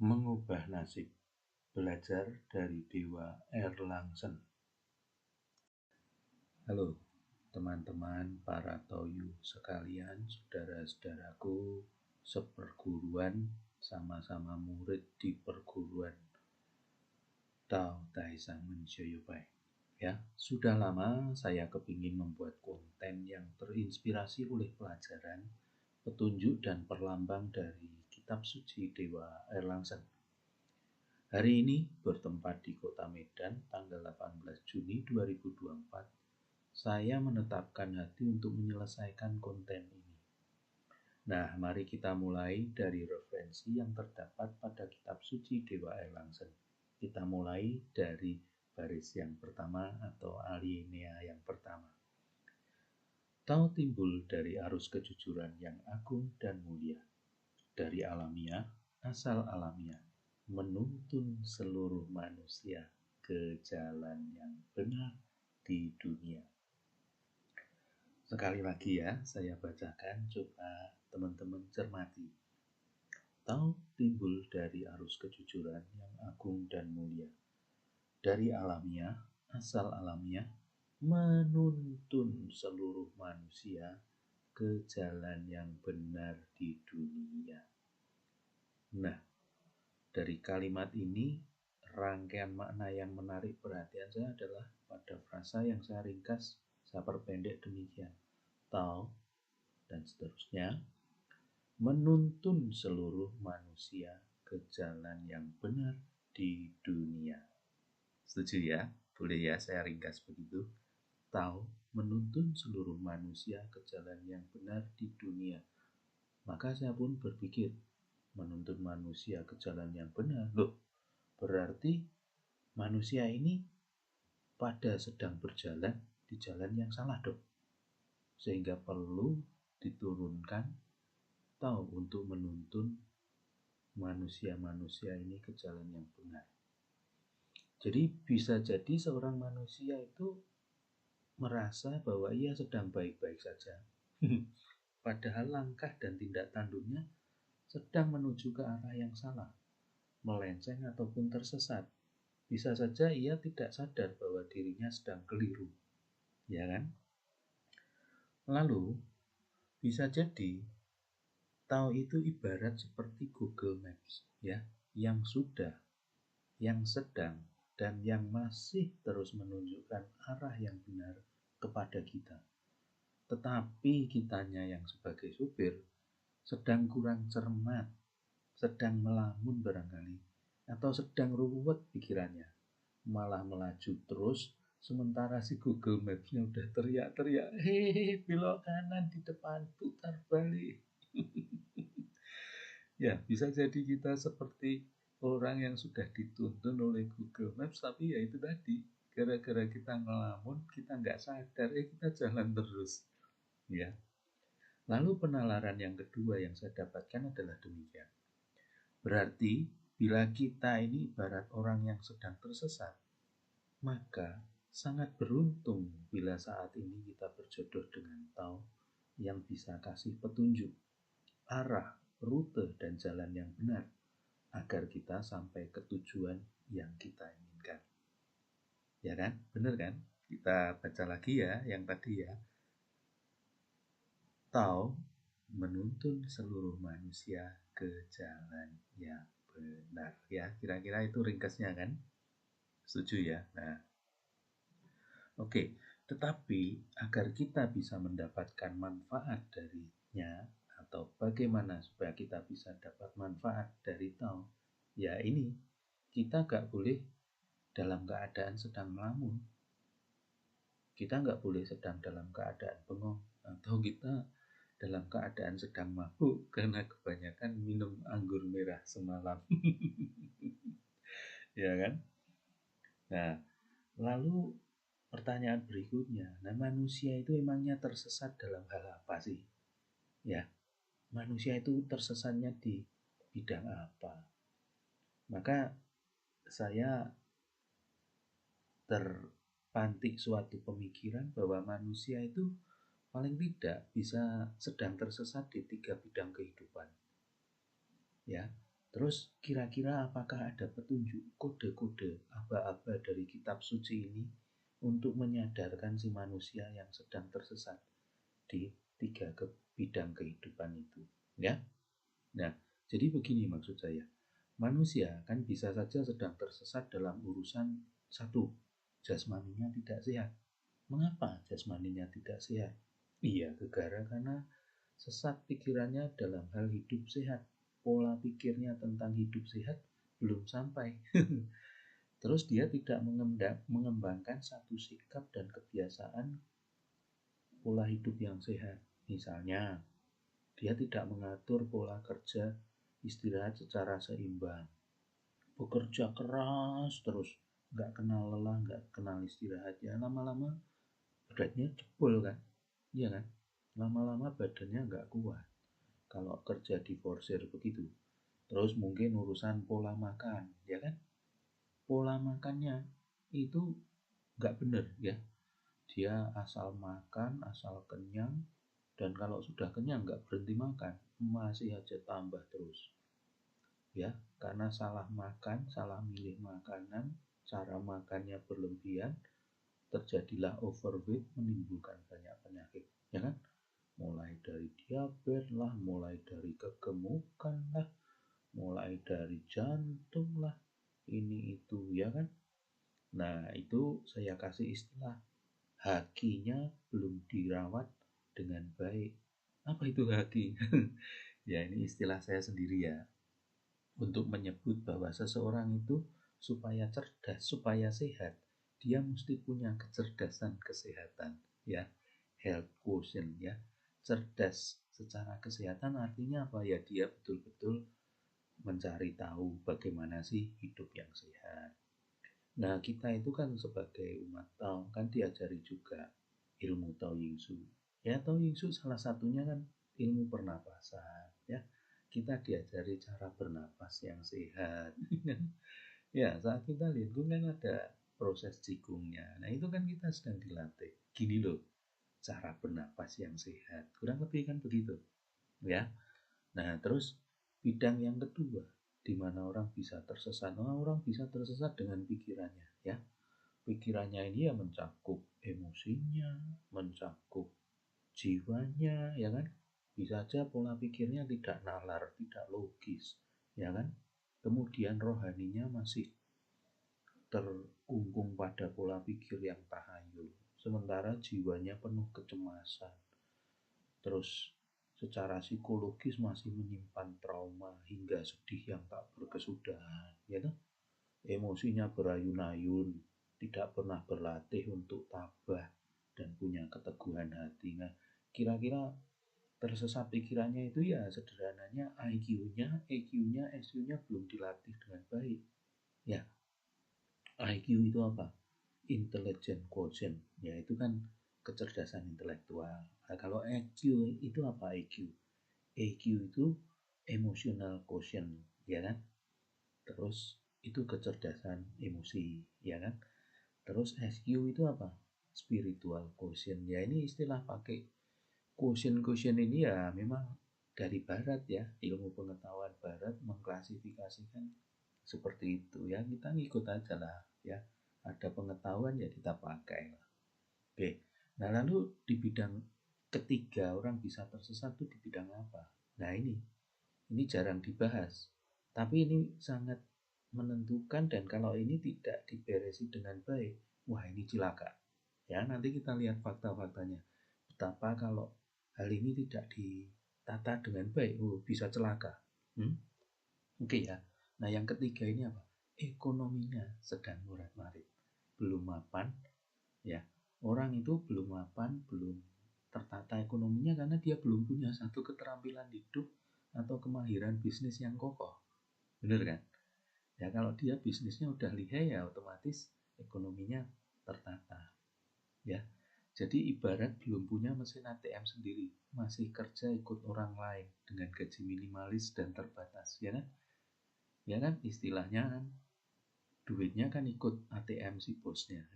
Mengubah nasib, belajar dari Dewa Erlangsen. Halo teman-teman para toyu sekalian, saudara-saudaraku seperguruan, sama-sama murid di perguruan Tao Tai Sang Menjoyobai. Ya, sudah lama saya kepingin membuat konten yang terinspirasi oleh pelajaran, petunjuk dan perlambang dari kitab suci Dewa Erlangsen. Hari ini bertempat di Kota Medan, tanggal 18 Juni 2024. Saya menetapkan hati untuk menyelesaikan konten ini. Nah, mari kita mulai dari referensi yang terdapat pada kitab suci Dewa Erlangsen. Kita mulai dari baris yang pertama atau alinea yang pertama. Tao timbul dari arus kejujuran yang agung dan mulia, dari alamiah, asal alamiah, menuntun seluruh manusia ke jalan yang benar di dunia. Sekali lagi ya, saya bacakan, coba teman-teman cermati. Tao timbul dari arus kejujuran yang agung dan mulia, dari alamiah, asal alamiah, menuntun seluruh manusia ke jalan yang benar di dunia. Nah, dari kalimat ini, rangkaian makna yang menarik perhatian saya adalah pada frasa yang saya ringkas, saya perpendek demikian. Tao dan seterusnya menuntun seluruh manusia ke jalan yang benar di dunia. Setuju ya? Boleh ya saya ringkas begitu. Tao menuntun seluruh manusia ke jalan yang benar di dunia. Maka saya pun berpikir, menuntun manusia ke jalan yang benar. Loh, berarti manusia ini pada sedang berjalan di jalan yang salah dong. Sehingga perlu diturunkan Tao untuk menuntun manusia-manusia ini ke jalan yang benar. Jadi bisa jadi seorang manusia itu merasa bahwa ia sedang baik-baik saja. Padahal langkah dan tindak tanduknya sedang menuju ke arah yang salah, melenceng ataupun tersesat. Bisa saja ia tidak sadar bahwa dirinya sedang keliru, ya kan? Lalu bisa jadi Tao itu ibarat seperti Google Maps, ya, yang sudah, yang sedang, dan yang masih terus menunjukkan arah yang benar kepada kita. Tetapi kitanya yang sebagai supir sedang kurang cermat, sedang melamun barangkali, atau sedang ruwet pikirannya, malah melaju terus, sementara si Google Maps-nya udah teriak-teriak, hehehe, belok kanan di depan, putar balik. Ya, bisa jadi kita seperti orang yang sudah dituntun oleh Google Maps, tapi ya itu tadi, gara-gara kita ngelamun, kita nggak sadar, kita jalan terus. Ya. Lalu penalaran yang kedua yang saya dapatkan adalah demikian. Berarti, bila kita ini ibarat orang yang sedang tersesat, maka sangat beruntung bila saat ini kita berjodoh dengan Tao yang bisa kasih petunjuk, arah, rute, dan jalan yang benar agar kita sampai ke tujuan yang kita inginkan. Ya kan? Benar kan? Kita baca lagi ya yang tadi ya. Tao menuntun seluruh manusia ke jalan yang benar. Ya, kira-kira itu ringkasnya kan? Setuju ya? Nah, oke. Tetapi agar kita bisa mendapatkan manfaat darinya, atau bagaimana supaya kita bisa dapat manfaat dari Tao, ya ini, kita gak boleh dalam keadaan sedang melamun. Kita gak boleh sedang dalam keadaan bengong, atau kita dalam keadaan sedang mabuk karena kebanyakan minum anggur merah semalam. Ya kan? Nah, lalu pertanyaan berikutnya, nah manusia itu emangnya tersesat dalam hal apa sih? Ya, manusia itu tersesatnya di bidang apa? Maka saya terpantik suatu pemikiran bahwa manusia itu paling tidak bisa sedang tersesat di 3 bidang kehidupan. Ya, Terus kira-kira apakah ada petunjuk kode-kode aba-aba dari kitab suci ini untuk menyadarkan si manusia yang sedang tersesat di tiga bidang kehidupan itu, ya? Nah, jadi begini maksud saya. Manusia kan bisa saja sedang tersesat dalam urusan satu, jasmaninya tidak sehat. Mengapa jasmaninya tidak sehat? Iya, karena sesat pikirannya dalam hal hidup sehat. Pola pikirnya tentang hidup sehat belum sampai. Terus dia tidak mengembangkan satu sikap dan kebiasaan pola hidup yang sehat. Misalnya, dia tidak mengatur pola kerja istirahat secara seimbang. Bekerja keras terus, nggak kenal lelah, nggak kenal istirahat. Ya lama-lama beratnya jebol kan. Iya kan? Lama-lama badannya nggak kuat. Kalau kerja diforsir begitu. Terus mungkin urusan pola makan, ya kan? Pola makannya itu nggak benar ya. Dia asal makan, asal kenyang, dan kalau sudah kenyang nggak berhenti makan, masih aja tambah terus. Ya, karena salah makan, salah milih makanan, cara makannya berlebihan, terjadilah overweight, menimbulkan banyak penyakit, ya kan? Mulai dari diabetes lah, mulai dari kegemukan lah, mulai dari jantung lah, ini itu, ya kan? Nah, itu saya kasih istilah hakinya belum dirawat dengan baik. Apa itu haki? Ya, ini istilah saya sendiri ya. Untuk menyebut bahwa seseorang itu supaya cerdas, supaya sehat, dia mesti punya kecerdasan kesehatan, ya. Health quotient, ya. Cerdas secara kesehatan artinya apa ya? Dia betul-betul mencari tahu bagaimana sih hidup yang sehat. Nah, kita itu kan sebagai umat Tao kan diajari juga ilmu Tao Ying Su. Ya, Tao Ying Su salah satunya kan ilmu pernapasan, ya. Kita diajari cara bernapas yang sehat. Ya, saat kita lingkung kan ada proses jigungnya. Nah, itu kan kita sedang dilatih. Gini loh, cara bernapas yang sehat. Kurang lebih kan begitu, ya. Nah, terus bidang yang kedua, di mana orang bisa tersesat. Orang bisa tersesat dengan pikirannya, ya. Pikirannya ini ya mencakup emosinya, mencakup jiwanya, ya kan? Bisa aja pola pikirnya tidak nalar, tidak logis, ya kan? Kemudian rohaninya masih terkungkung pada pola pikir yang tahayul, sementara jiwanya penuh kecemasan. Terus secara psikologis masih menyimpan trauma hingga sedih yang tak berkesudahan, ya kan? Emosinya berayun-ayun, tidak pernah berlatih untuk tabah dan punya keteguhan hati. Nah, kira-kira tersesat pikirannya itu ya sederhananya IQ-nya, EQ-nya, SQ-nya belum dilatih dengan baik. Ya, IQ itu apa? Intelligent quotient, ya itu kan kecerdasan intelektual. Nah, kalau EQ itu apa EQ? EQ itu emotional quotient, ya kan? Terus itu kecerdasan emosi, ya kan? Terus SQ itu apa? Spiritual quotient. Ya ini istilah pakai quotient ini ya memang dari barat ya, ilmu pengetahuan barat mengklasifikasikan seperti itu ya, kita ngikut aja lah ya. Ada pengetahuan ya kita pakai lah. Oke. Nah, lalu di bidang ketiga orang bisa tersesat itu di bidang apa? Nah, ini jarang dibahas. Tapi ini sangat menentukan dan kalau ini tidak diberesi dengan baik, wah ini cilaka. Ya, nanti kita lihat fakta-faktanya. Betapa kalau hal ini tidak ditata dengan baik, bisa celaka. Oke ya. Nah, yang ketiga ini apa? Ekonominya sedang murat-marit. Belum mapan, ya. Orang itu belum mapan, belum tertata ekonominya karena dia belum punya satu keterampilan hidup atau kemahiran bisnis yang kokoh. Bener kan? Ya kalau dia bisnisnya udah lihai ya otomatis ekonominya tertata. Ya. Jadi ibarat belum punya mesin ATM sendiri, masih kerja ikut orang lain dengan gaji minimalis dan terbatas, ya kan? Ya kan istilahnya kan duitnya kan ikut ATM si bosnya.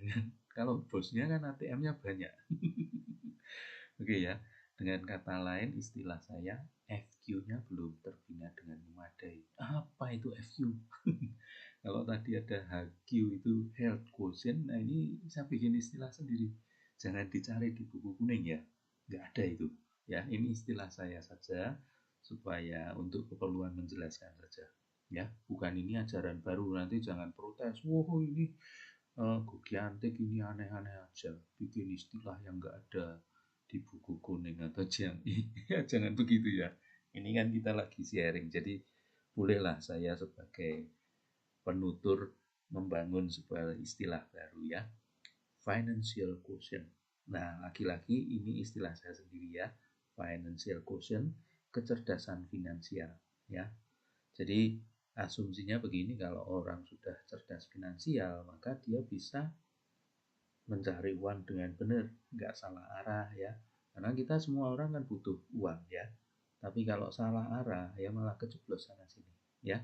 Kalau bosnya kan ATM-nya banyak. Oke ya. Dengan kata lain, istilah saya FQ-nya belum terbina dengan memadai. Apa itu FQ? Kalau tadi ada HQ itu health quotient, nah ini saya bikin istilah sendiri. Jangan dicari di buku kuning ya, nggak ada itu. Ya, ini istilah saya saja supaya untuk keperluan menjelaskan saja. Ya, bukan ini ajaran baru, nanti jangan protes. Wah, ini Gogiantik ini aneh-aneh aja, bikin istilah yang nggak ada di buku kuning atau jangan begitu ya. Ini kan kita lagi sharing, jadi bolehlah saya sebagai penutur membangun sebuah istilah baru ya, financial quotient. Nah, lagi-lagi ini istilah saya sendiri ya, financial quotient, kecerdasan finansial ya. Jadi asumsinya begini, kalau orang sudah cerdas finansial, maka dia bisa mencari uang dengan benar, nggak salah arah ya. Karena kita semua orang kan butuh uang ya. Tapi kalau salah arah ya malah kejeblos sana sini ya.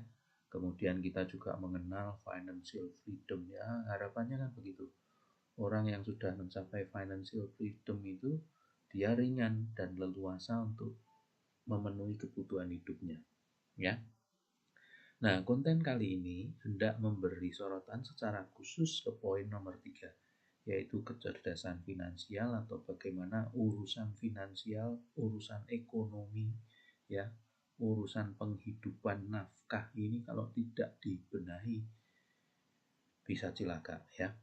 Kemudian kita juga mengenal financial freedom ya. Harapannya kan begitu. Orang yang sudah mencapai financial freedom itu dia ringan dan leluasa untuk memenuhi kebutuhan hidupnya ya. Nah, konten kali ini hendak memberi sorotan secara khusus ke poin nomor 3, yaitu kecerdasan finansial atau bagaimana urusan finansial, urusan ekonomi, ya, urusan penghidupan nafkah ini kalau tidak dibenahi bisa celaka, ya.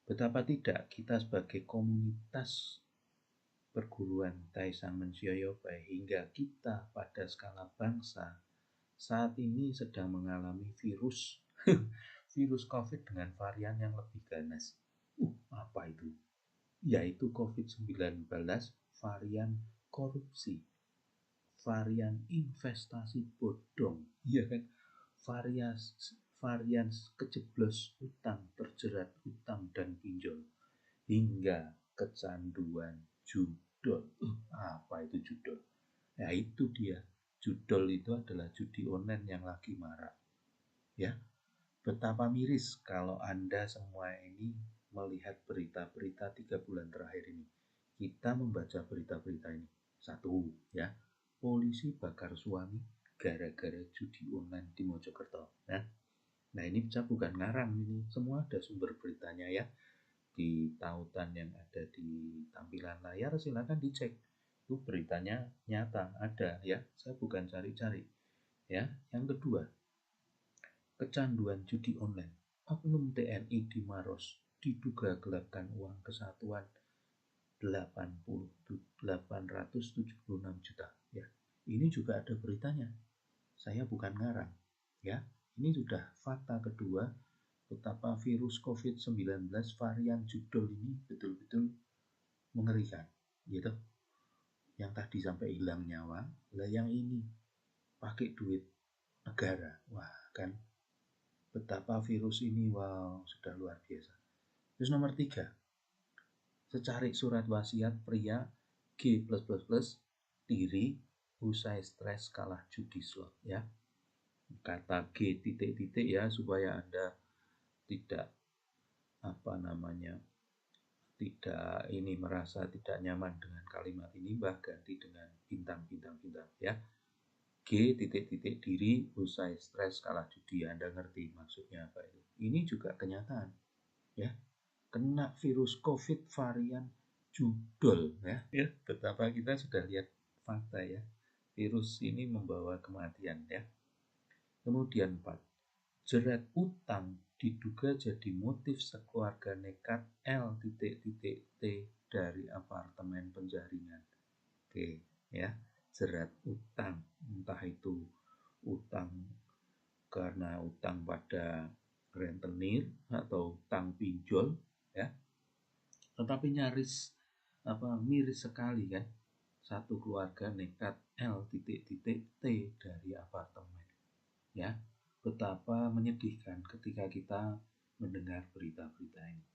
Betapa tidak kita sebagai komunitas perguruan Taisang Mensioyobai hingga kita pada skala bangsa saat ini sedang mengalami virus COVID dengan varian yang lebih ganas. Apa itu? Yaitu COVID-19 varian korupsi, varian investasi bodong, iya kan? Varian kejeblos utang, terjerat utang dan pinjol, hingga kecanduan judol. Apa itu judol? Ya itu dia. Judol itu adalah judi online yang lagi marak. Ya, betapa miris kalau Anda semua ini melihat berita-berita 3 bulan terakhir ini. Kita membaca berita-berita ini. Satu, ya, polisi bakar suami gara-gara judi online di Mojokerto. Ya. Nah ini saya bukan ngarang, ini semua ada sumber beritanya ya. Di tautan yang ada di tampilan layar silakan dicek. Itu beritanya nyata, ada ya. Saya bukan cari-cari. Ya, yang kedua, kecanduan judi online. Oknum TNI di Maros diduga gelapkan uang kesatuan 876 juta. Ya, ini juga ada beritanya. Saya bukan ngarang. Ya, ini sudah fakta kedua betapa virus COVID-19 varian judul ini betul-betul mengerikan. Gitu. Yang tadi sampai hilang nyawa, lah yang ini pakai duit negara. Wah, kan betapa virus ini wow sudah luar biasa. Terus nomor 3, secarik surat wasiat pria G+++ diri usai stres kalah judi slot ya. Kata G titik-titik ya supaya Anda tidak tidak ini merasa tidak nyaman dengan kalimat ini, ganti dengan bintang ya. G titik-titik diri usai stres kalah judi. Anda ngerti maksudnya apa itu? Ini juga kenyataan ya. Kena virus COVID varian judol ya. Betapa kita sudah lihat fakta ya. Virus ini membawa kematian ya. Kemudian 4, jerat utang diduga jadi motif sekeluarga nekat L.T dari apartemen penjaringan. Oke, ya. Jerat utang, entah itu utang karena utang pada rentenir atau utang pinjol ya. Tetapi miris sekali kan, satu keluarga nekat L.T dari apartemen. Ya, betapa menyedihkan ketika kita mendengar berita-berita ini.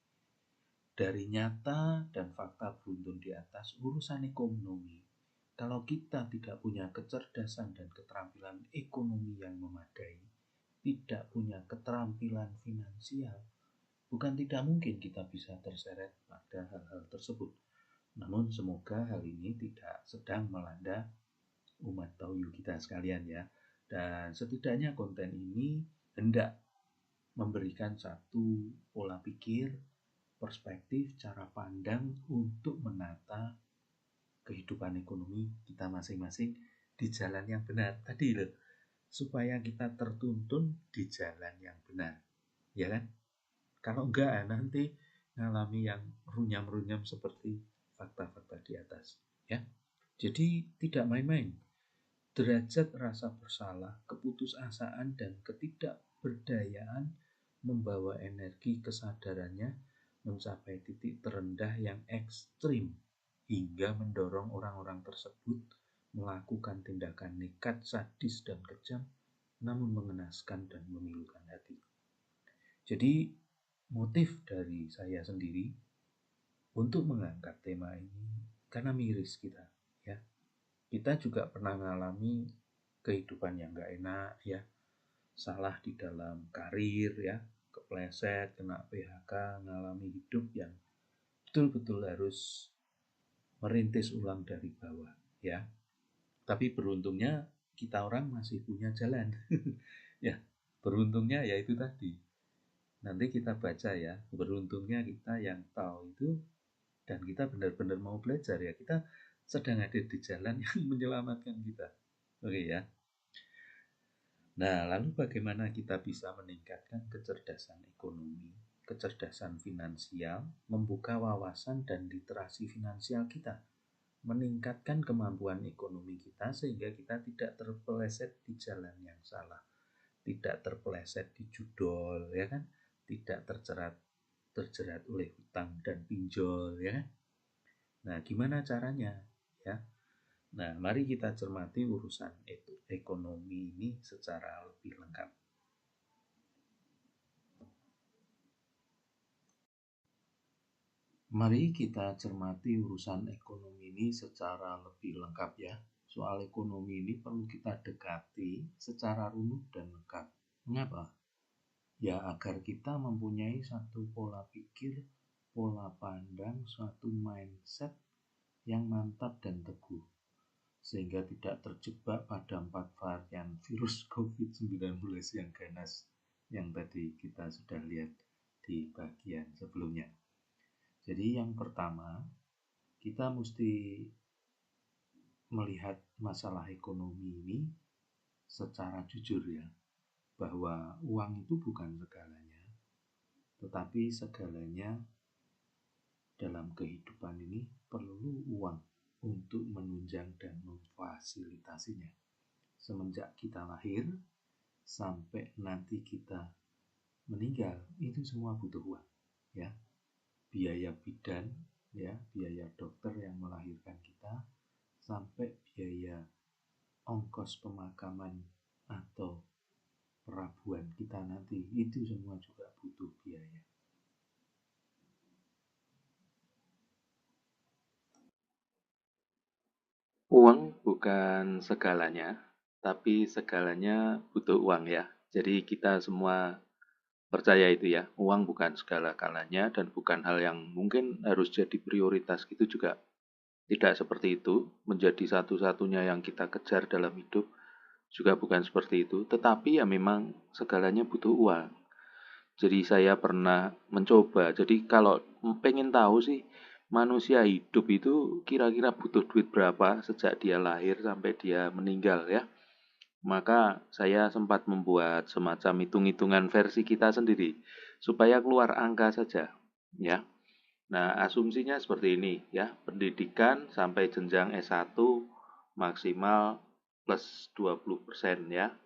Dari nyata dan fakta beruntun di atas urusan ekonomi, kalau kita tidak punya kecerdasan dan keterampilan ekonomi yang memadai, tidak punya keterampilan finansial, bukan tidak mungkin kita bisa terseret pada hal-hal tersebut. Namun semoga hal ini tidak sedang melanda umat Tauyu kita sekalian ya. Dan setidaknya konten ini hendak memberikan satu pola pikir, perspektif, cara pandang untuk menata kehidupan ekonomi kita masing-masing di jalan yang benar. Tadi loh, supaya kita tertuntun di jalan yang benar. Ya kan? Kalau enggak nanti ngalami yang runyam-runyam seperti fakta-fakta di atas. Ya. Jadi tidak main-main. Derajat rasa bersalah, keputusasaan, dan ketidakberdayaan membawa energi kesadarannya mencapai titik terendah yang ekstrim hingga mendorong orang-orang tersebut melakukan tindakan nekat, sadis, dan kejam namun mengenaskan dan memilukan hati. Jadi motif dari saya sendiri untuk mengangkat tema ini karena miris kita ya. Kita juga pernah mengalami kehidupan yang gak enak ya, salah di dalam karir ya, kepleset, kena PHK, mengalami hidup yang betul-betul harus merintis ulang dari bawah ya. Tapi beruntungnya kita orang masih punya jalan. Ya, beruntungnya ya itu tadi. Nanti kita baca ya, beruntungnya kita yang tahu itu dan kita benar-benar mau belajar ya. Kita sedang ada di jalan yang menyelamatkan kita. Oke ya. Nah, lalu bagaimana kita bisa meningkatkan kecerdasan ekonomi, kecerdasan finansial, membuka wawasan dan literasi finansial kita, meningkatkan kemampuan ekonomi kita sehingga kita tidak terpeleset di jalan yang salah, tidak terpeleset di judol, ya kan? Tidak terjerat oleh hutang dan pinjol, ya kan? Nah, gimana caranya? Ya. Nah, mari kita cermati urusan ekonomi ini secara lebih lengkap. Mari kita cermati urusan ekonomi ini secara lebih lengkap ya. Soal ekonomi ini perlu kita dekati secara runut dan lengkap. Mengapa? Ya agar kita mempunyai satu pola pikir, pola pandang, suatu mindset yang mantap dan teguh. Sehingga tidak terjebak pada 4 varian virus COVID-19 yang ganas yang tadi kita sudah lihat di bagian sebelumnya. Jadi yang pertama, kita mesti melihat masalah ekonomi ini secara jujur ya, bahwa uang itu bukan segalanya, tetapi segalanya dalam kehidupan ini perlu uang untuk menunjang dan memfasilitasinya. Semenjak kita lahir sampai nanti kita meninggal, itu semua butuh uang ya. Biaya bidan ya, biaya dokter yang melahirkan kita, sampai biaya ongkos pemakaman atau perabuan kita nanti, itu semua juga butuh biaya. Uang bukan segalanya, tapi segalanya butuh uang ya. Jadi kita semua percaya itu ya, uang bukan segala-galanya dan bukan hal yang mungkin harus jadi prioritas gitu juga. Tidak seperti itu, menjadi satu-satunya yang kita kejar dalam hidup juga bukan seperti itu, tetapi ya memang segalanya butuh uang. Jadi saya pernah mencoba, jadi kalau pengen tahu sih manusia hidup itu kira-kira butuh duit berapa sejak dia lahir sampai dia meninggal ya. Maka saya sempat membuat semacam hitung-hitungan versi kita sendiri supaya keluar angka saja ya. Nah, asumsinya seperti ini ya. Pendidikan sampai jenjang S1 maksimal plus 20% ya.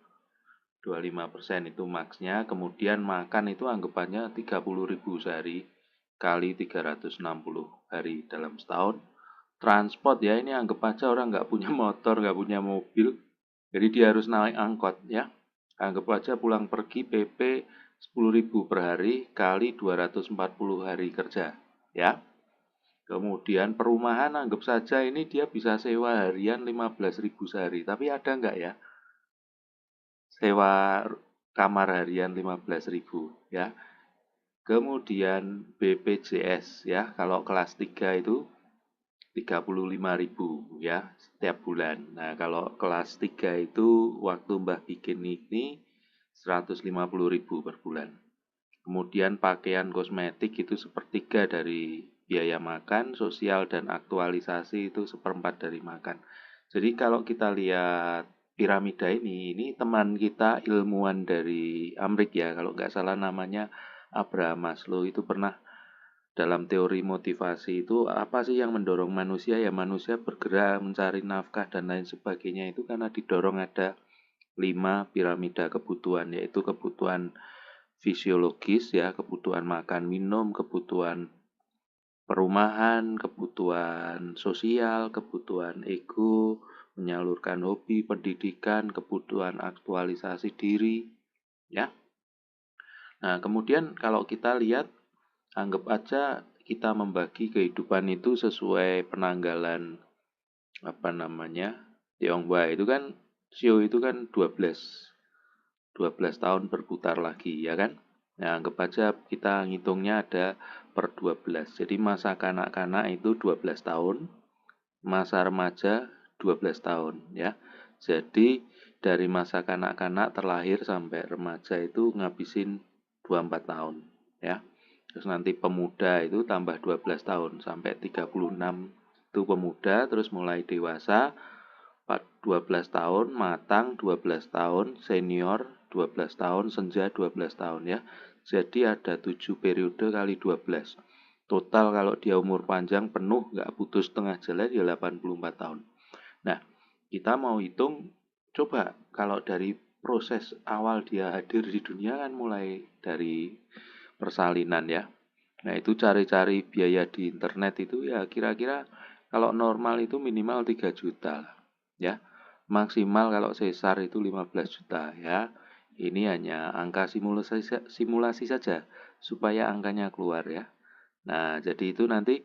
25% itu maksnya. Kemudian makan itu anggapannya 30.000 sehari kali 360 hari dalam setahun. Transport ya, ini anggap aja orang nggak punya motor, nggak punya mobil, jadi dia harus naik angkot ya. Anggap aja pulang pergi PP 10.000 per hari kali 240 hari kerja ya. Kemudian perumahan anggap saja ini dia bisa sewa harian 15.000 sehari. Tapi ada nggak ya sewa kamar harian 15.000 ya. Kemudian BPJS ya, kalau kelas 3 itu 35.000 ya setiap bulan. Nah, kalau kelas 3 itu waktu Mbah bikin ini 150.000 per bulan. Kemudian pakaian kosmetik itu sepertiga dari biaya makan, sosial dan aktualisasi itu seperempat dari makan. Jadi kalau kita lihat piramida ini teman kita ilmuwan dari Amerika ya, kalau nggak salah namanya Abraham Maslow itu pernah dalam teori motivasi itu apa sih yang mendorong manusia ya manusia bergerak mencari nafkah dan lain sebagainya itu karena didorong ada 5 piramida kebutuhan yaitu kebutuhan fisiologis ya kebutuhan makan minum kebutuhan perumahan kebutuhan sosial kebutuhan ego menyalurkan hobi pendidikan kebutuhan aktualisasi diri ya. Nah kemudian kalau kita lihat anggap aja kita membagi kehidupan itu sesuai penanggalan apa namanya Tionghoa itu kan Shio itu kan 12 tahun berputar lagi ya kan. Nah anggap aja kita ngitungnya ada per 12. Jadi masa kanak-kanak itu 12 tahun, masa remaja 12 tahun ya. Jadi dari masa kanak-kanak terlahir sampai remaja itu ngabisin 24 tahun ya. Terus nanti pemuda itu tambah 12 tahun sampai 36 itu pemuda, terus mulai dewasa 12 tahun, matang 12 tahun, senior 12 tahun, senja 12 tahun ya. Jadi ada 7 periode kali 12. Total kalau dia umur panjang penuh nggak putus tengah jalan ya 84 tahun. Nah, kita mau hitung coba kalau dari proses awal dia hadir di dunia kan mulai dari persalinan ya. Nah itu cari-cari biaya di internet itu ya kira-kira kalau normal itu minimal 3 juta lah ya. Maksimal kalau sesar itu 15 juta ya. Ini hanya angka simulasi saja supaya angkanya keluar ya. Nah jadi itu nanti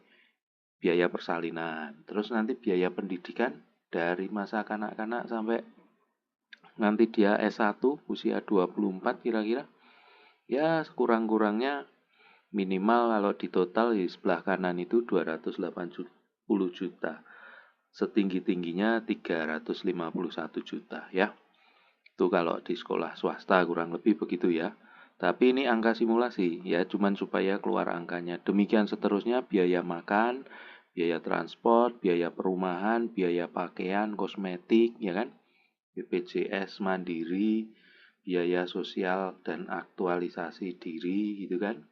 biaya persalinan. Terus nanti biaya pendidikan dari masa kanak-kanak sampai nanti dia S1 usia 24 kira-kira. Ya sekurang-kurangnya minimal kalau di total di sebelah kanan itu 280 juta. Setinggi-tingginya 351 juta ya. Itu kalau di sekolah swasta kurang lebih begitu ya. Tapi ini angka simulasi ya, cuman supaya keluar angkanya. Demikian seterusnya biaya makan, biaya transport, biaya perumahan, biaya pakaian, kosmetik ya kan. BPJS mandiri, biaya sosial dan aktualisasi diri gitu kan.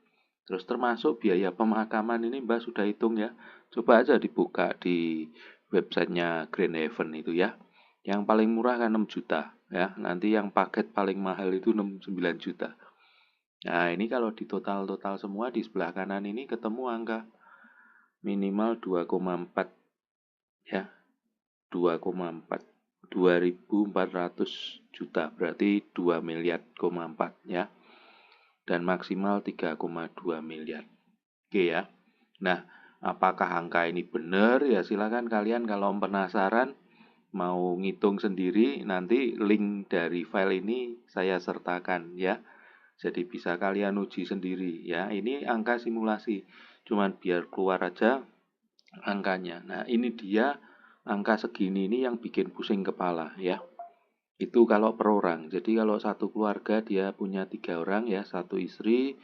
Terus termasuk biaya pemakaman ini Mbak sudah hitung ya. Coba aja dibuka di websitenya Grand Haven itu ya. Yang paling murah kan 6 juta ya. Nanti yang paket paling mahal itu 9 juta. Nah ini kalau di total-total semua di sebelah kanan ini ketemu angka minimal 2,4 ya. 2,4 2.400 juta berarti 2 miliar, 4 ya. Dan maksimal 3,2 miliar. Oke ya. Nah, apakah angka ini benar? Ya silakan kalian kalau penasaran mau ngitung sendiri, nanti link dari file ini saya sertakan ya. Jadi bisa kalian uji sendiri ya. Ini angka simulasi. Cuman biar keluar aja angkanya. Nah, ini dia angka segini ini yang bikin pusing kepala ya. Itu kalau per orang. Jadi kalau satu keluarga dia punya 3 orang ya, satu istri,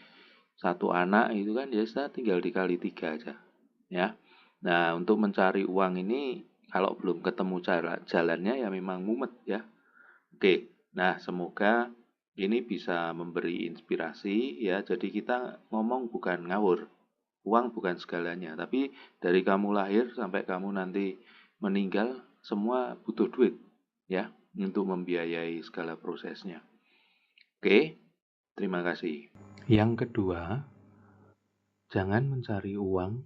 satu anak itu kan biasa tinggal dikali 3 aja ya. Nah untuk mencari uang ini kalau belum ketemu jalannya ya memang mumet ya. Oke, nah semoga ini bisa memberi inspirasi ya. Jadi kita ngomong bukan ngawur, uang bukan segalanya. Tapi dari kamu lahir sampai kamu nanti meninggal semua butuh duit ya untuk membiayai segala prosesnya. Oke, terima kasih. Yang kedua, jangan mencari uang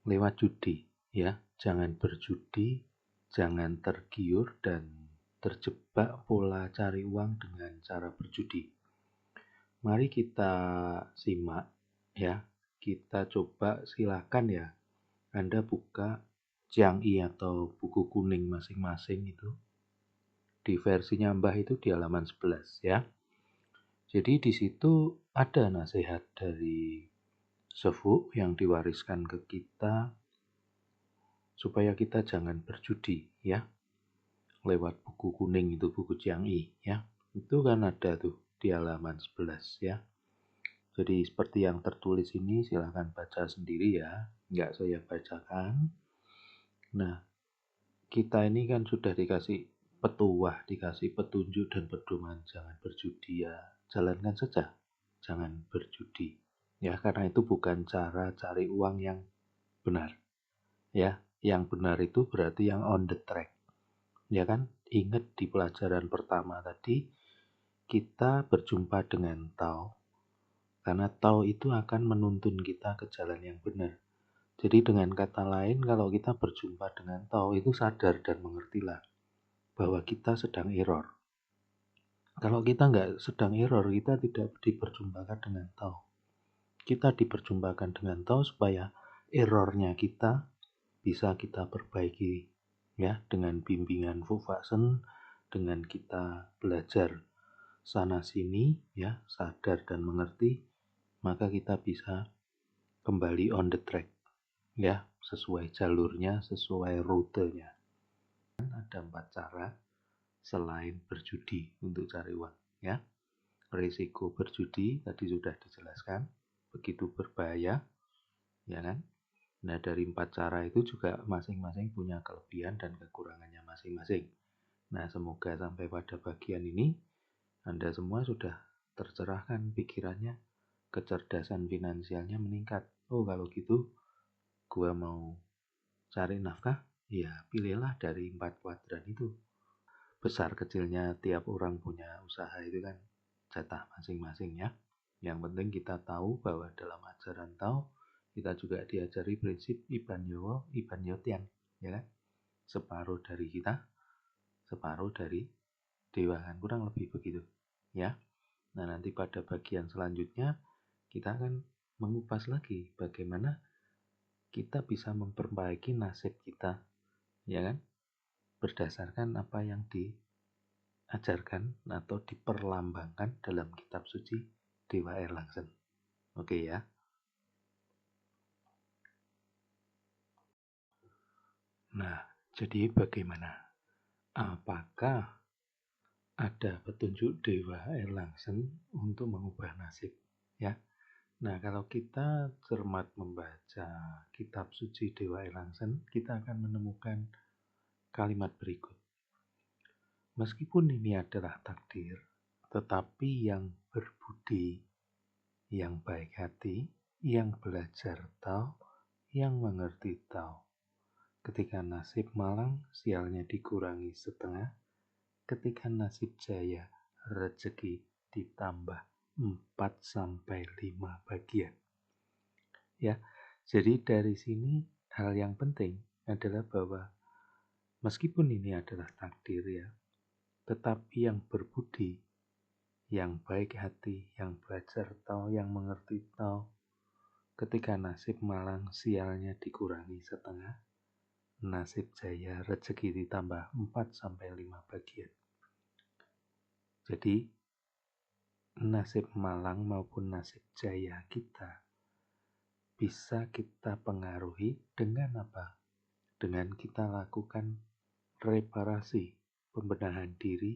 lewat judi ya. Jangan berjudi, jangan tergiur dan terjebak pola cari uang dengan cara berjudi. Mari kita simak ya. Kita coba silakan ya. Anda buka Jiangyi atau buku kuning masing-masing itu. Di versinya Mbah itu di halaman 11 ya. Jadi di situ ada nasihat dari sepuh yang diwariskan ke kita supaya kita jangan berjudi ya. Lewat buku kuning itu, buku Chiang I ya. Itu kan ada tuh di halaman 11 ya. Jadi seperti yang tertulis ini silahkan baca sendiri ya, nggak saya bacakan. Nah, kita ini kan sudah dikasih petuah, dikasih petunjuk dan pedoman jangan berjudi ya. Jalankan saja, jangan berjudi. Ya, karena itu bukan cara cari uang yang benar. Ya, yang benar itu berarti yang on the track. Ya kan? Ingat di pelajaran pertama tadi, kita berjumpa dengan Tao. Karena Tao itu akan menuntun kita ke jalan yang benar. Jadi dengan kata lain, kalau kita berjumpa dengan Tao itu sadar dan mengertilah bahwa kita sedang error. Kalau kita nggak sedang error, kita tidak diperjumpakan dengan Tao. Kita diperjumpakan dengan Tao supaya errornya kita bisa kita perbaiki ya, dengan bimbingan Fufasen, dengan kita belajar sana sini ya, sadar dan mengerti, maka kita bisa kembali on the track ya, sesuai jalurnya, sesuai rutenya. Ada 4 cara selain berjudi untuk cari uang ya. Risiko berjudi tadi sudah dijelaskan, begitu berbahaya ya kan. Nah, dari 4 cara itu juga masing-masing punya kelebihan dan kekurangannya masing-masing. Nah, semoga sampai pada bagian ini Anda semua sudah tercerahkan pikirannya, kecerdasan finansialnya meningkat. Oh, kalau gitu gua mau cari nafkah, ya pilihlah dari 4 kuadran itu. Besar kecilnya tiap orang punya usaha itu kan jatah masing-masing ya. Yang penting kita tahu bahwa dalam ajaran Tao kita juga diajari prinsip Iban Yowo, Iban Yotian, ya kan? Separuh dari kita, separuh dari dewa kan, kurang lebih begitu, ya. Nah, nanti pada bagian selanjutnya kita akan mengupas lagi bagaimana kita bisa memperbaiki nasib kita, ya kan? Berdasarkan apa yang diajarkan atau diperlambangkan dalam kitab suci Dewa Erlangsen. Oke ya. Nah, jadi bagaimana? Apakah ada petunjuk Dewa Erlangsen untuk mengubah nasib? Ya. Nah, kalau kita cermat membaca kitab suci Dewa Erlangsen, kita akan menemukan kalimat berikut. Meskipun ini adalah takdir, tetapi yang berbudi, yang baik hati, yang belajar Tao, yang mengerti Tao. Ketika nasib malang, sialnya dikurangi setengah. Ketika nasib jaya, rezeki ditambah 4 sampai 5 bagian. Ya, jadi dari sini hal yang penting adalah bahwa meskipun ini adalah takdir ya, tetapi yang berbudi, yang baik hati, yang belajar Tao, yang mengerti Tao, ketika nasib malang sialnya dikurangi setengah, nasib jaya rezeki ditambah 4 sampai 5 bagian. Jadi nasib malang maupun nasib jaya kita bisa kita pengaruhi dengan apa? Dengan kita lakukan reparasi, pembenahan diri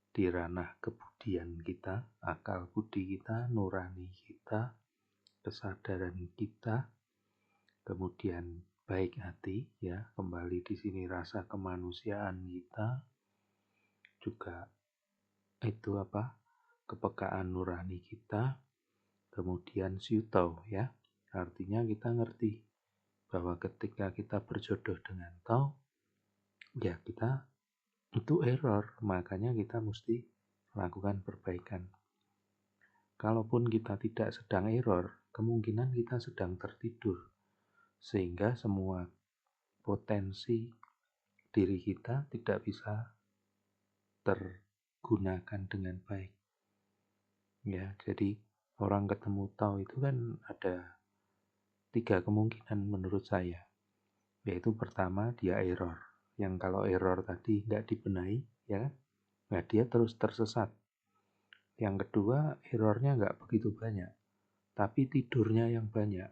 di ranah kebudian kita, akal budi kita, nurani kita, kesadaran kita, kemudian baik hati ya, kembali di sini rasa kemanusiaan kita, juga itu apa? Kepekaan nurani kita, kemudian siutau ya. Artinya kita ngerti bahwa ketika kita berjodoh dengan Tao, ya kita itu error, makanya kita mesti lakukan perbaikan. Kalaupun kita tidak sedang error, kemungkinan kita sedang tertidur, sehingga semua potensi diri kita tidak bisa tergunakan dengan baik. Ya, jadi orang ketemu Tao itu kan ada 3 kemungkinan menurut saya. Yaitu pertama, dia error. Yang kalau error tadi nggak dibenahi, ya kan? Nah, dia terus tersesat. Yang kedua, errornya nggak begitu banyak, tapi tidurnya yang banyak.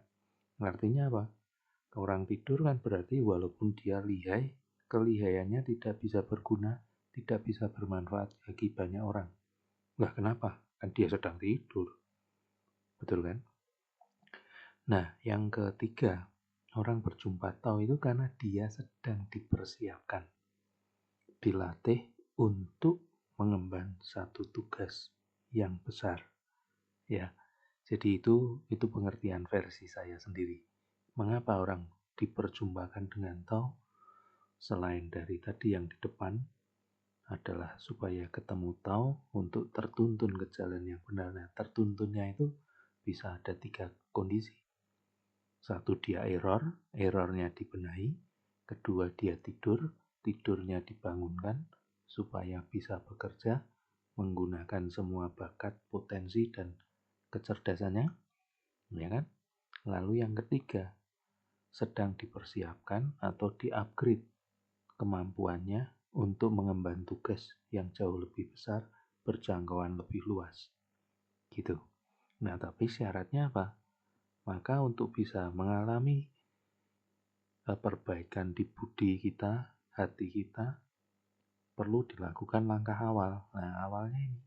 Artinya apa? Orang tidur kan berarti walaupun dia lihai, kelihayannya tidak bisa berguna, tidak bisa bermanfaat bagi banyak orang. Lah kenapa? Kan dia sedang tidur. Betul kan? Nah, yang ketiga, orang berjumpa Tao itu karena dia sedang dipersiapkan, dilatih untuk mengemban satu tugas yang besar. Ya, jadi itu pengertian versi saya sendiri. Mengapa orang diperjumpakan dengan Tao? Selain dari tadi yang di depan adalah supaya ketemu Tao untuk tertuntun ke jalan yang benar. Nah, tertuntunnya itu bisa ada 3 kondisi. Satu, dia errornya dibenahi. Kedua, dia tidurnya dibangunkan supaya bisa bekerja menggunakan semua bakat, potensi, dan kecerdasannya, ya kan? Lalu yang ketiga, sedang dipersiapkan atau di-upgrade kemampuannya untuk mengemban tugas yang jauh lebih besar, berjangkauan lebih luas. Gitu. Nah, tapi syaratnya apa? Maka untuk bisa mengalami perbaikan di budi kita, hati kita, perlu dilakukan langkah awal. Nah, awalnya ini.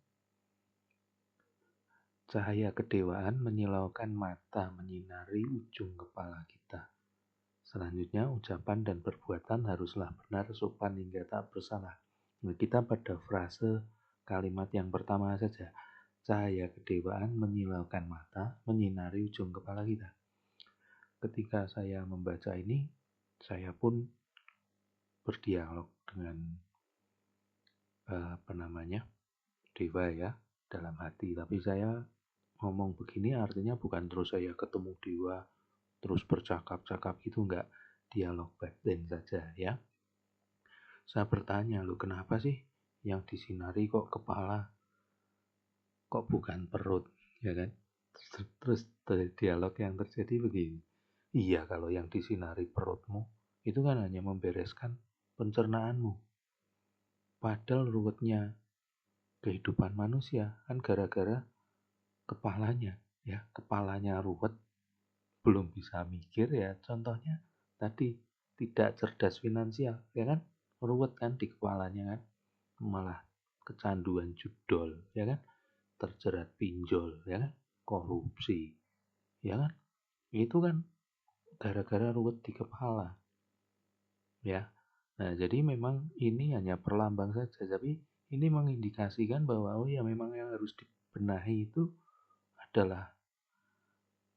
Cahaya kedewaan menyilaukan mata, menyinari ujung kepala kita. Selanjutnya, ucapan dan perbuatan haruslah benar, sopan hingga tak bersalah. Nah, kita pada frase kalimat yang pertama saja. Cahaya kedewaan menyilaukan mata, menyinari ujung kepala kita. Ketika saya membaca ini, saya pun berdialog dengan dewa ya, dalam hati. Tapi saya ngomong begini artinya bukan terus saya ketemu dewa, terus bercakap-cakap gitu, enggak. Dialog batin saja ya. Saya bertanya, loh kenapa sih yang disinari kok kepala, kok bukan perut, ya kan? Terus dialog yang terjadi begini. Iya, kalau yang disinari perutmu, itu kan hanya membereskan pencernaanmu. Padahal ruwetnya kehidupan manusia kan gara-gara kepalanya, ya. Kepalanya ruwet, belum bisa mikir ya. Contohnya tadi tidak cerdas finansial, ya kan? Ruwet kan di kepalanya kan? Malah kecanduan judol, ya kan? Terjerat pinjol, ya kan? Korupsi, ya kan? Itu kan gara-gara ruwet di kepala, ya. Nah, jadi memang ini hanya perlambang saja, tapi ini mengindikasikan bahwa oh ya memang yang harus dibenahi itu adalah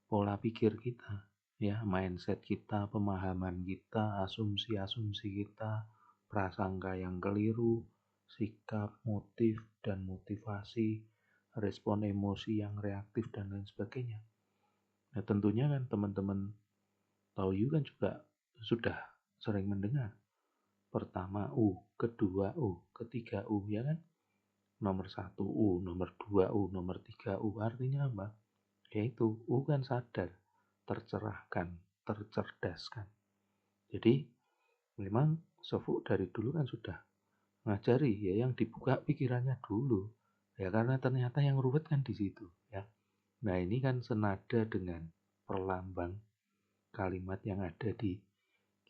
pola pikir kita, ya, mindset kita, pemahaman kita, asumsi-asumsi kita, prasangka yang keliru, sikap, motif, dan motivasi, respon emosi yang reaktif, dan lain sebagainya. Nah, tentunya kan teman-teman tahu kan juga sudah sering mendengar. Pertama U, kedua U, ketiga U, ya kan? Nomor 1 U, nomor 2 U, nomor 3 U. Artinya apa? Yaitu U kan sadar, tercerahkan, tercerdaskan. Jadi memang Sofu dari dulu kan sudah ngajari ya yang dibuka pikirannya dulu. Ya karena ternyata yang ruwet kan di situ ya. Nah, ini kan senada dengan perlambang kalimat yang ada di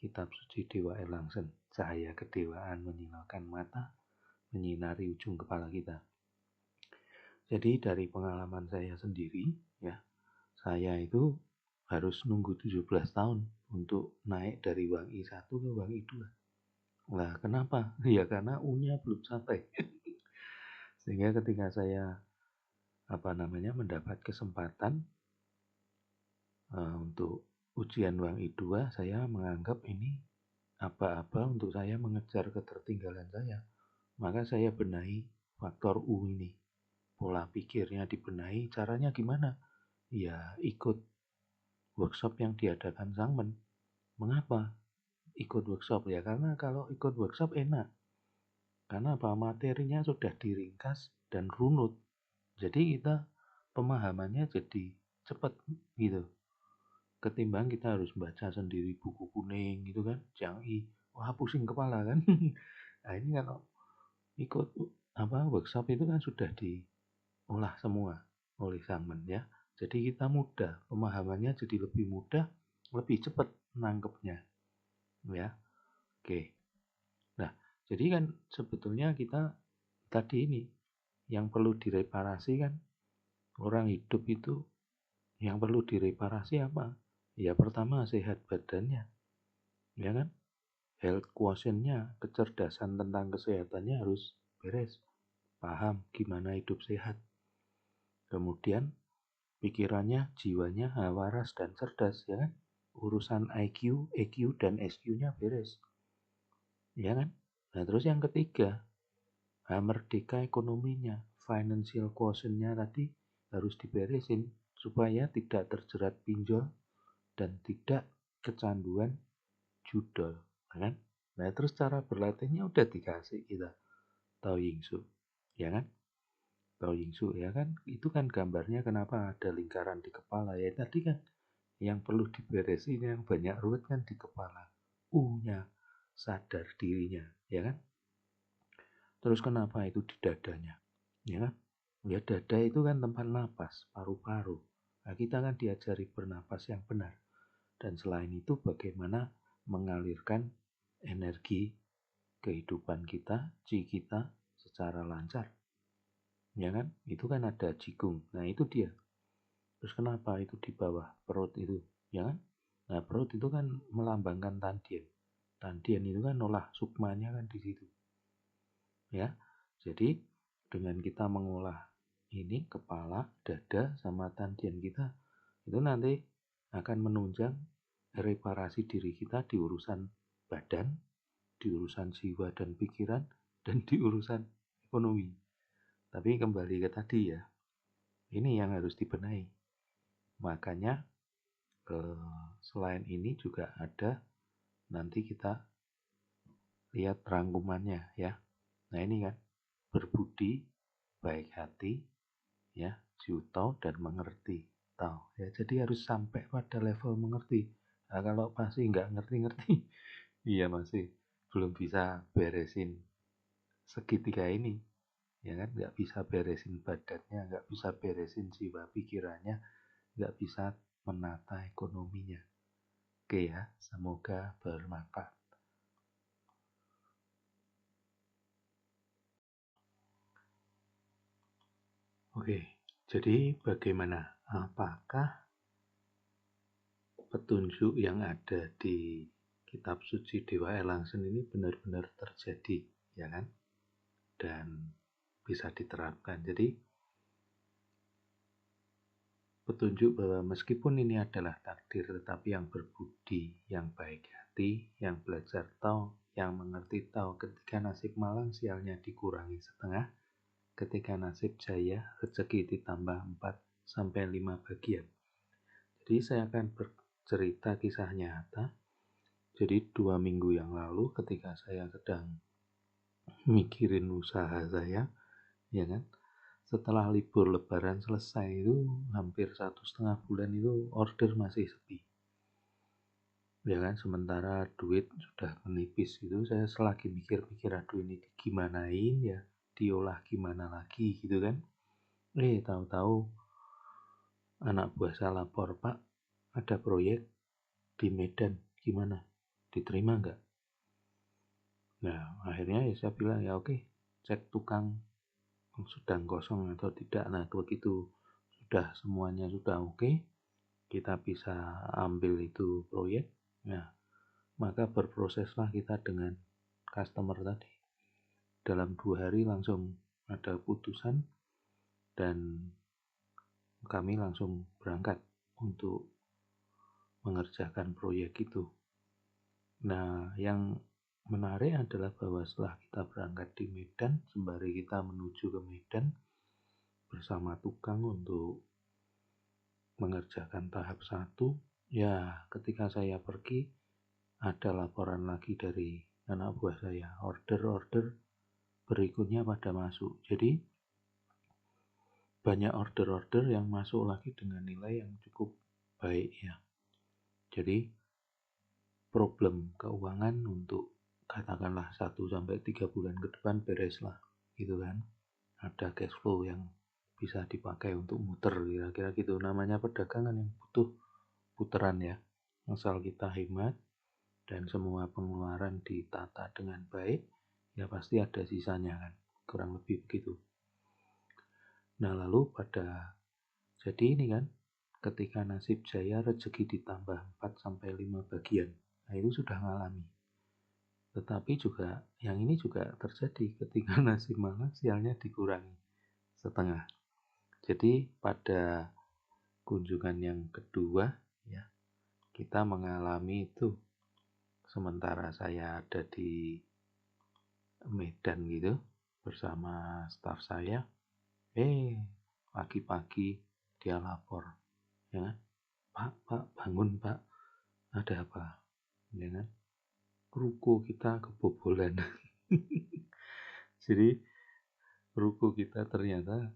kitab suci Dewa Erlangsen. Cahaya kedewaan menyilaukan mata, menyinari ujung kepala kita. Jadi dari pengalaman saya sendiri, ya, saya itu harus nunggu 17 tahun untuk naik dari Wangi 1 ke Wangi 2. Nah, kenapa? Ya karena U-nya belum sampai. Sehingga ketika saya mendapat kesempatan untuk ujian Wangi 2, saya menganggap ini apa-apa untuk saya mengejar ketertinggalan saya. Maka saya benahi faktor U ini. Pola pikirnya dibenahi, caranya gimana? Ya ikut workshop yang diadakan Sangmen. Mengapa ikut workshop? Ya karena kalau ikut workshop enak. Karena apa? Materinya sudah diringkas dan runut. Jadi kita pemahamannya jadi cepat gitu. Ketimbang kita harus baca sendiri buku kuning gitu kan, Jang'i, wah pusing kepala kan. Nah ini kalau ikut workshop itu kan sudah diolah semua oleh Sangmen ya. Jadi kita mudah, pemahamannya jadi lebih mudah, lebih cepat nangkepnya, ya. Oke. Nah, jadi kan sebetulnya kita tadi ini yang perlu direparasi kan, orang hidup itu yang perlu direparasi apa? Ya pertama sehat badannya, ya kan? Health quotient-nya, kecerdasan tentang kesehatannya harus beres. Paham gimana hidup sehat. Kemudian pikirannya, jiwanya waras dan cerdas, ya kan? Urusan IQ, EQ, dan SQ-nya beres, ya kan? Nah terus yang ketiga, merdeka ekonominya, financial quotient-nya tadi harus diberesin supaya tidak terjerat pinjol dan tidak kecanduan judol, kan? Nah terus cara berlatihnya udah dikasih kita, Tao Yingsu, ya kan? Tao Yingsu, ya kan? Itu kan gambarnya kenapa ada lingkaran di kepala, ya tadi kan yang perlu diberesin yang banyak ruwet kan di kepala, U-nya sadar dirinya, ya kan? Terus kenapa itu di dadanya, ya kan? Ya dada itu kan tempat napas, paru-paru. Nah kita kan diajari bernapas yang benar. Dan selain itu bagaimana mengalirkan energi kehidupan kita, chi kita secara lancar. Ya kan? Itu kan ada jigong. Nah itu dia. Terus kenapa itu di bawah perut itu? Ya kan? Nah perut itu kan melambangkan tandien. Tandien itu kan olah sukmanya kan di situ. Ya. Jadi dengan kita mengolah ini kepala, dada, sama tandien kita, itu nanti akan menunjang reparasi diri kita di urusan badan, di urusan jiwa dan pikiran, dan di urusan ekonomi. Tapi kembali ke tadi ya, ini yang harus dibenahi. Makanya selain ini juga ada, nanti kita lihat rangkumannya ya. Nah ini kan, berbudi, baik hati, ya, Jiutao dan mengerti Tao. Ya, jadi harus sampai pada level mengerti. Nah, kalau masih nggak ngerti-ngerti, iya masih belum bisa beresin segitiga ini, ya kan? Nggak bisa beresin badannya, nggak bisa beresin jiwa pikirannya, nggak bisa menata ekonominya. Oke ya, semoga bermanfaat. Oke, jadi bagaimana? Apakah petunjuk yang ada di kitab suci Dewa Erlangsen ini benar-benar terjadi, ya kan? Dan bisa diterapkan. Jadi petunjuk bahwa meskipun ini adalah takdir, tetapi yang berbudi, yang baik hati, yang belajar Tao, yang mengerti Tao, ketika nasib malang sialnya dikurangi setengah, ketika nasib jaya rezeki ditambah 4-5 bagian. Jadi saya akan bercerita kisah nyata. Jadi 2 minggu yang lalu ketika saya sedang mikirin usaha saya, ya kan, setelah libur lebaran selesai itu hampir 1,5 bulan itu order masih sepi, ya kan, sementara duit sudah menipis. Itu saya selagi mikir-mikir, aduh ini gimanain ya, diolah gimana lagi gitu kan. Tahu-tahu anak buah saya lapor, Pak ada proyek di Medan, gimana, diterima nggak? Nah akhirnya ya saya bilang ya oke, cek tukang sedang kosong atau tidak. Nah begitu sudah semuanya sudah oke, kita bisa ambil itu proyek. Nah maka berproseslah kita dengan customer tadi. Dalam 2 hari langsung ada putusan dan kami langsung berangkat untuk mengerjakan proyek itu. Nah yang menarik adalah bahwa setelah kita berangkat di Medan, sembari kita menuju ke Medan bersama tukang untuk mengerjakan tahap 1, ya ketika saya pergi ada laporan lagi dari anak buah saya, order-order berikutnya pada masuk. Jadi banyak order-order yang masuk lagi dengan nilai yang cukup baik ya. Jadi problem keuangan untuk katakanlah 1-3 bulan ke depan beres lah gitu kan. Ada cash flow yang bisa dipakai untuk muter, kira-kira gitu. Namanya perdagangan yang butuh puteran ya, Asal kita hemat dan semua pengeluaran ditata dengan baik, ya pasti ada sisanya kan, kurang lebih begitu. Nah lalu jadi ini kan, ketika nasib jaya rezeki ditambah 4-5 bagian, nah itu sudah ngalami. Tetapi juga yang ini juga terjadi ketika nasib malang sialnya dikurangi setengah. Jadi pada kunjungan yang kedua ya, kita mengalami itu sementara saya ada di Medan gitu bersama staf saya, pagi-pagi dia lapor, ya kan? Pak, bangun Pak, ada apa? Ya kan? Ruko kita kebobolan. Jadi ruko kita ternyata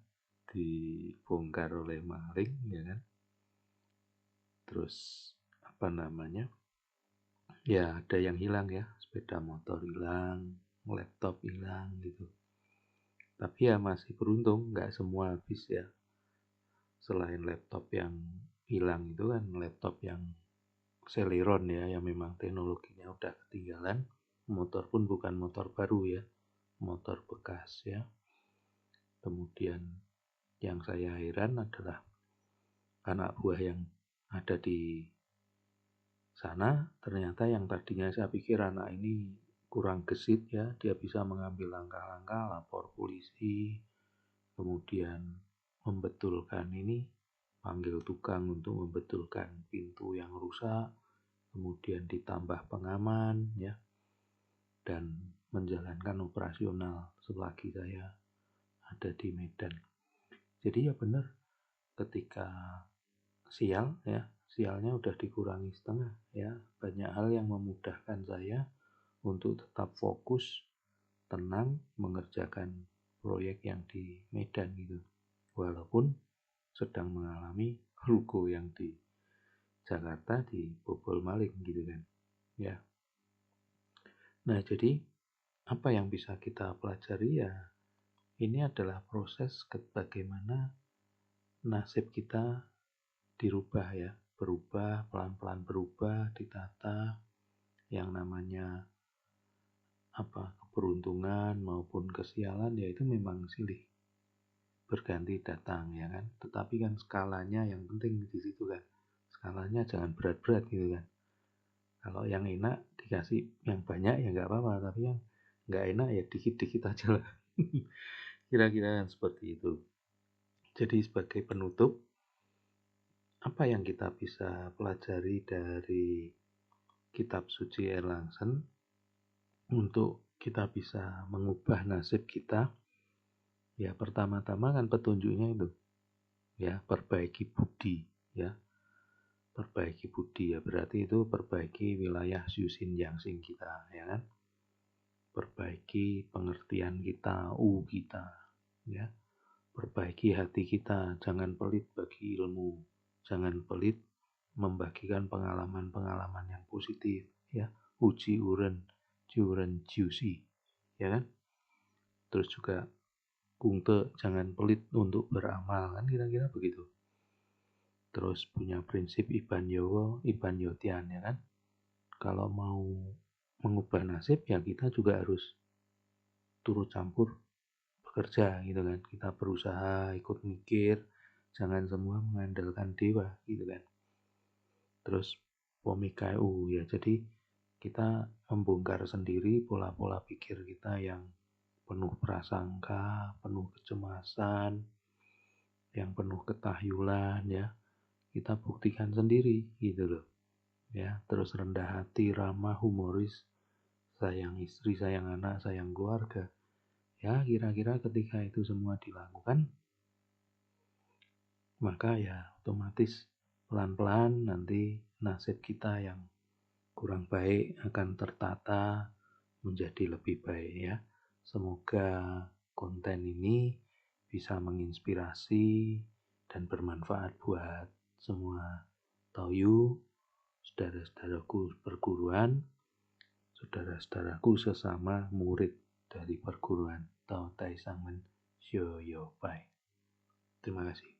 dibongkar oleh maling, ya kan? Terus apa namanya? Ya ada yang hilang ya, sepeda motor hilang, laptop hilang gitu. Tapi ya masih beruntung, nggak semua habis ya. Selain laptop yang hilang itu kan laptop yang Celeron ya, yang memang teknologinya udah ketinggalan. Motor pun bukan motor baru ya, motor bekas ya. Kemudian yang saya heran adalah anak buah yang ada di sana, ternyata yang tadinya saya pikir anak ini kurang gesit ya, dia bisa mengambil langkah-langkah, lapor polisi, kemudian membetulkan ini, panggil tukang untuk membetulkan pintu yang rusak, kemudian ditambah pengaman ya, dan menjalankan operasional selagi saya ada di Medan. Jadi ya benar, ketika sialnya udah dikurangi setengah ya, banyak hal yang memudahkan saya untuk tetap fokus, tenang mengerjakan proyek yang di Medan gitu, walaupun sedang mengalami ruko yang di Jakarta dibobol maling gitu kan ya. Nah jadi apa yang bisa kita pelajari ya, ini adalah proses bagaimana nasib kita dirubah ya, berubah, pelan-pelan berubah, ditata. Yang namanya keberuntungan maupun kesialan ya itu memang silih berganti datang ya kan. Tetapi kan skalanya yang penting di situ kan. Skalanya jangan berat-berat gitu kan. Kalau yang enak dikasih yang banyak ya nggak apa-apa, tapi yang nggak enak ya dikit-dikit aja lah. Kira-kira kan seperti itu. Jadi sebagai penutup, apa yang kita bisa pelajari dari kitab suci Erlangsen untuk kita bisa mengubah nasib kita? Ya pertama-tama kan petunjuknya itu ya, perbaiki budi ya. Perbaiki budi ya berarti itu perbaiki wilayah Yusin Yangsing kita ya kan. Perbaiki pengertian kita, kita ya. Perbaiki hati kita, jangan pelit bagi ilmu, jangan pelit membagikan pengalaman-pengalaman yang positif ya. Uji uren, juren juicy ya kan. Terus juga kungte, jangan pelit untuk beramal kan, kira-kira begitu. Terus punya prinsip Iban Yowo, Iban Yotian ya kan. Kalau mau mengubah nasib ya kita juga harus turut campur bekerja gitu kan. Kita berusaha ikut mikir, jangan semua mengandalkan dewa gitu kan. Terus Pomikau ya, jadi kita membongkar sendiri pola-pola pikir kita yang penuh prasangka, penuh kecemasan, yang penuh ketahyulan ya. Kita buktikan sendiri gitu loh ya. Terus rendah hati, ramah, humoris, sayang istri, sayang anak, sayang keluarga ya. Kira-kira ketika itu semua dilakukan, maka ya otomatis pelan-pelan nanti nasib kita yang kurang baik akan tertata menjadi lebih baik ya. Semoga konten ini bisa menginspirasi dan bermanfaat buat semua Toyu, saudara-saudaraku perguruan, saudara-saudaraku sesama murid dari perguruan Tao Tai Sangmen Xiao Yo Pai. Terima kasih.